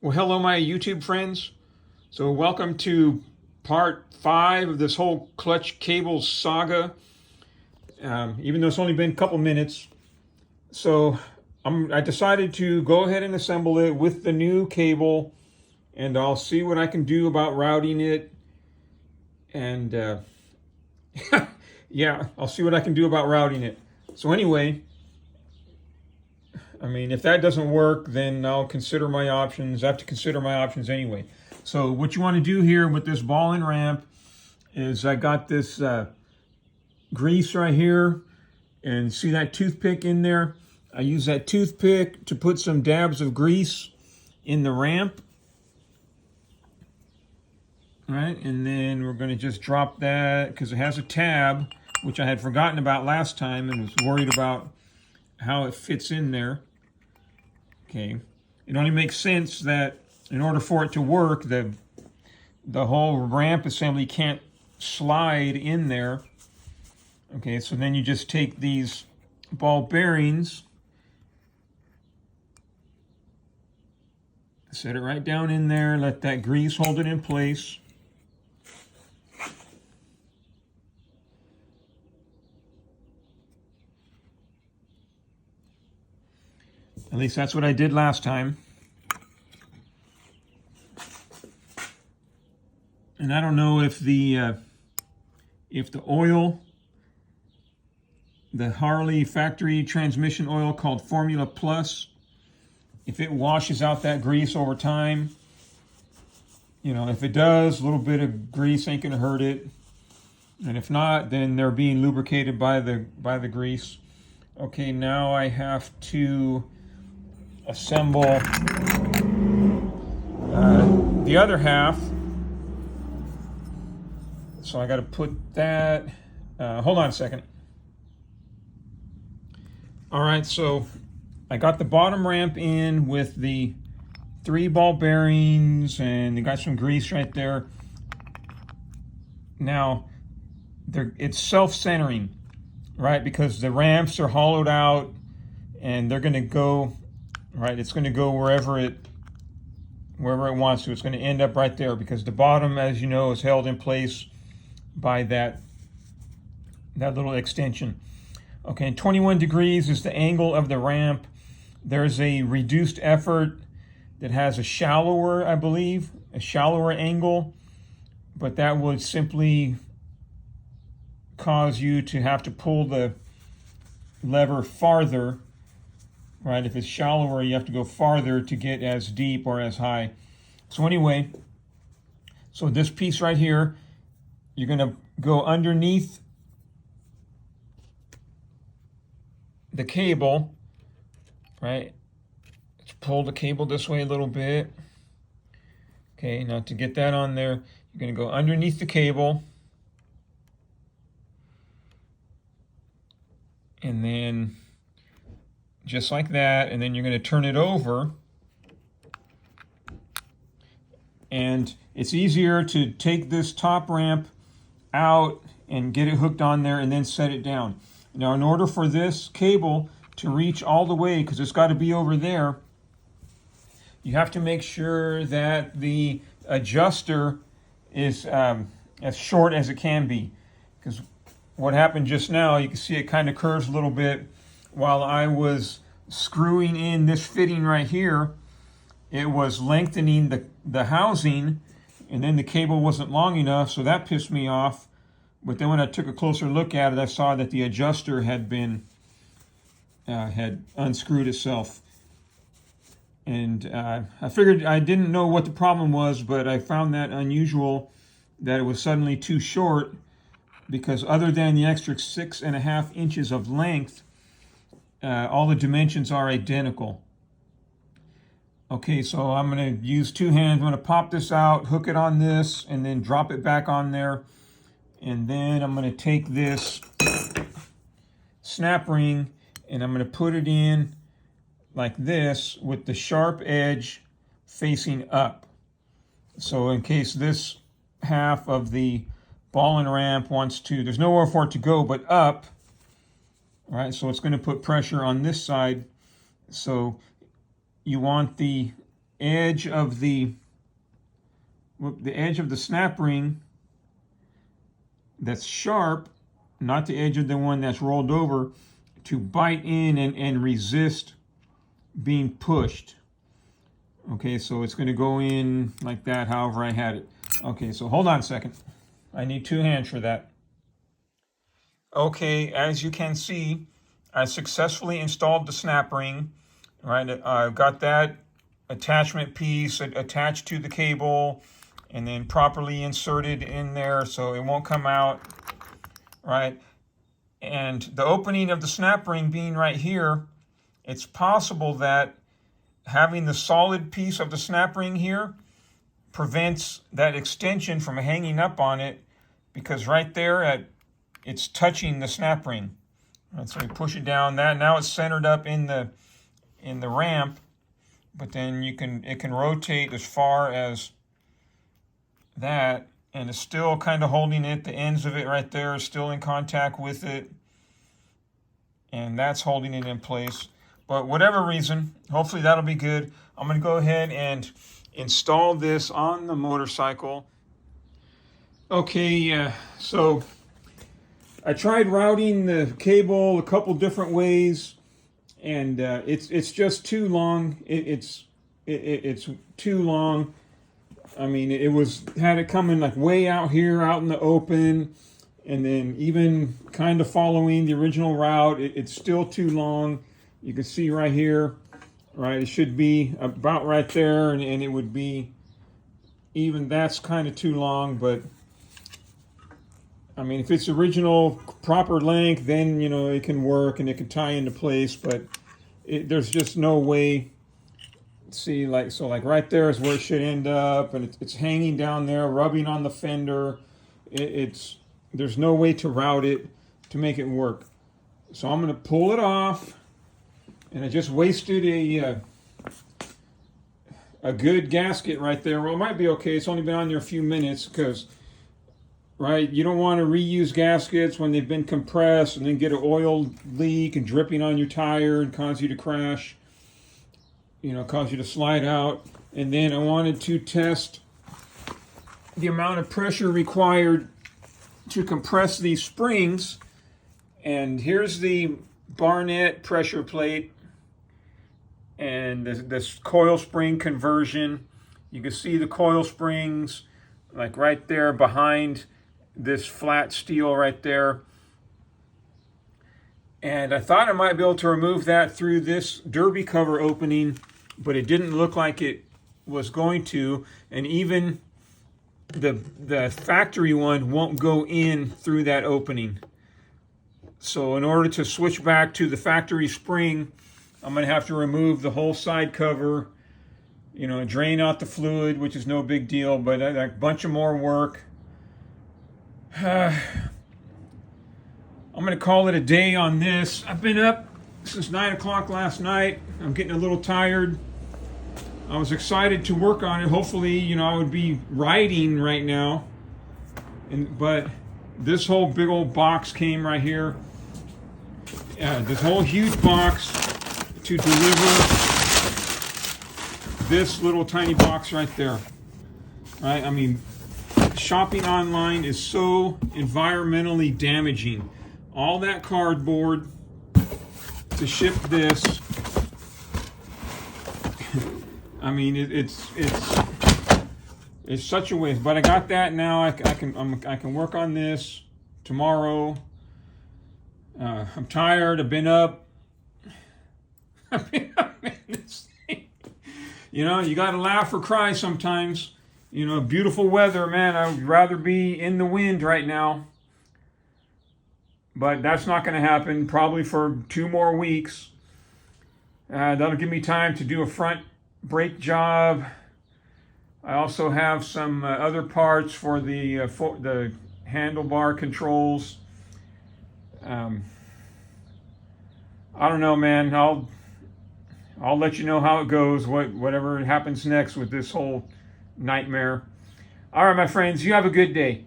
Well, hello, my YouTube friends. So, welcome to part 5 of this whole clutch cable saga. Even though it's only been a couple minutes, so I decided to go ahead and assemble it with the new cable, and I'll see what I can do about routing it. And yeah, I'll see what I can do about routing it. So anyway, I mean, if that doesn't work, then I'll consider my options. I have to consider my options anyway. So what you want to do here with this ball and ramp is I got this grease right here, and see that toothpick in there? I use that toothpick to put some dabs of grease in the ramp. All right, and then we're going to just drop that because it has a tab, which I had forgotten about last time and was worried about how it fits in there. Okay, it only makes sense that in order for it to work, the whole ramp assembly can't slide in there. Okay, so then you just take these ball bearings, set it right down in there, let that grease hold it in place. At least that's what I did last time. And I don't know if the oil, the Harley factory transmission oil called Formula Plus, if it washes out that grease over time. You know, if it does, a little bit of grease ain't gonna hurt it. And if not, then they're being lubricated by the grease. Okay, now I have to assemble the other half. So I got to put that, hold on a second. All right, so I got the bottom ramp in with the 3 ball bearings, and they got some grease right there. Now, it's self-centering, right? Because the ramps are hollowed out, and they're going to go, right? It's going to go wherever it wants to. It's going to end up right there because the bottom, as you know, is held in place by that little extension. Okay, and 21 degrees is the angle of the ramp. There's a reduced effort that has a shallower, I believe, a shallower angle, but that would simply cause you to have to pull the lever farther, right? If it's shallower, you have to go farther to get as deep or as high. So anyway, so this piece right here, you're going to go underneath the cable, right? Let's pull the cable this way a little bit. Okay, now to get that on there, you're going to go underneath the cable. And then just like that, and then you're going to turn it over. And it's easier to take this top ramp out and get it hooked on there and then set it down. Now, in order for this cable to reach all the way, because it's got to be over there, you have to make sure that the adjuster is as short as it can be. Because what happened just now, you can see it kind of curves a little bit. While I was screwing in this fitting right here, it was lengthening the housing, and then the cable wasn't long enough, so that pissed me off. But then when I took a closer look at it, I saw that the adjuster had unscrewed itself. And I figured, I didn't know what the problem was, but I found that unusual that it was suddenly too short, because other than the extra 6.5 inches of length, all the dimensions are identical. Okay, so I'm going to use 2 hands. I'm going to pop this out, hook it on this, and then drop it back on there. And then I'm going to take this snap ring and I'm going to put it in like this with the sharp edge facing up. So in case this half of the ball and ramp wants to, there's nowhere for it to go but up. All right, so it's going to put pressure on this side. So you want the edge of the snap ring that's sharp, not the edge of the one that's rolled over, to bite in and resist being pushed. Okay, so it's going to go in like that, however I had it. Okay, so hold on a second. I need 2 hands for that. Okay, as you can see, I successfully installed the snap ring. Right, I've got that attachment piece attached to the cable and then properly inserted in there so it won't come out. Right, and the opening of the snap ring being right here, it's possible that having the solid piece of the snap ring here prevents that extension from hanging up on it, because right there it's touching the snap ring. Right, so we push it down. That now it's centered up in the ramp, but then it can rotate as far as that, and it's still kind of holding it. The ends of it right there are still in contact with it, and that's holding it in place. But whatever reason, hopefully that'll be good. I'm going to go ahead and install this on the motorcycle. Okay, so I tried routing the cable a couple different ways, and it's just too long. It's too long. I mean, had it coming like way out here, out in the open, and then even kind of following the original route, it's still too long. You can see right here, right? It should be about right there, and it would be even. That's kind of too long, but I mean, if it's original proper length, then it can work and it can tie into place. But there's just no way. See, like right there is where it should end up, and it's hanging down there, rubbing on the fender. There's no way to route it to make it work. So I'm going to pull it off, and I just wasted a good gasket right there. Well, it might be okay. It's only been on there a few minutes because, right, you don't want to reuse gaskets when they've been compressed and then get an oil leak and dripping on your tire and cause you to crash, cause you to slide out. And then I wanted to test the amount of pressure required to compress these springs. And here's the Barnett pressure plate and this coil spring conversion. You can see the coil springs like right there behind this flat steel right there. And I thought I might be able to remove that through this derby cover opening, but it didn't look like it was going to. And even the factory one won't go in through that opening. So in order to switch back to the factory spring, I'm going to have to remove the whole side cover, drain out the fluid, which is no big deal, but a bunch of more work. I'm going to call it a day on this. I've been up since 9 o'clock last night. I'm getting a little tired. I was excited to work on it. Hopefully, I would be riding right now. But this whole big old box came right here. This whole huge box to deliver this little tiny box right there. Right? I mean, shopping online is so environmentally damaging. All that cardboard to ship this. I mean, it's such a waste. But I got that now. I can work on this tomorrow. I'm tired. I've been up. I've been up in this thing. You got to laugh or cry sometimes. Beautiful weather, man. I would rather be in the wind right now. But that's not going to happen probably for 2 more weeks. That'll give me time to do a front brake job. I also have some other parts for the handlebar controls. I don't know, man. I'll let you know how it goes, whatever happens next with this whole nightmare. All right, my friends, you have a good day.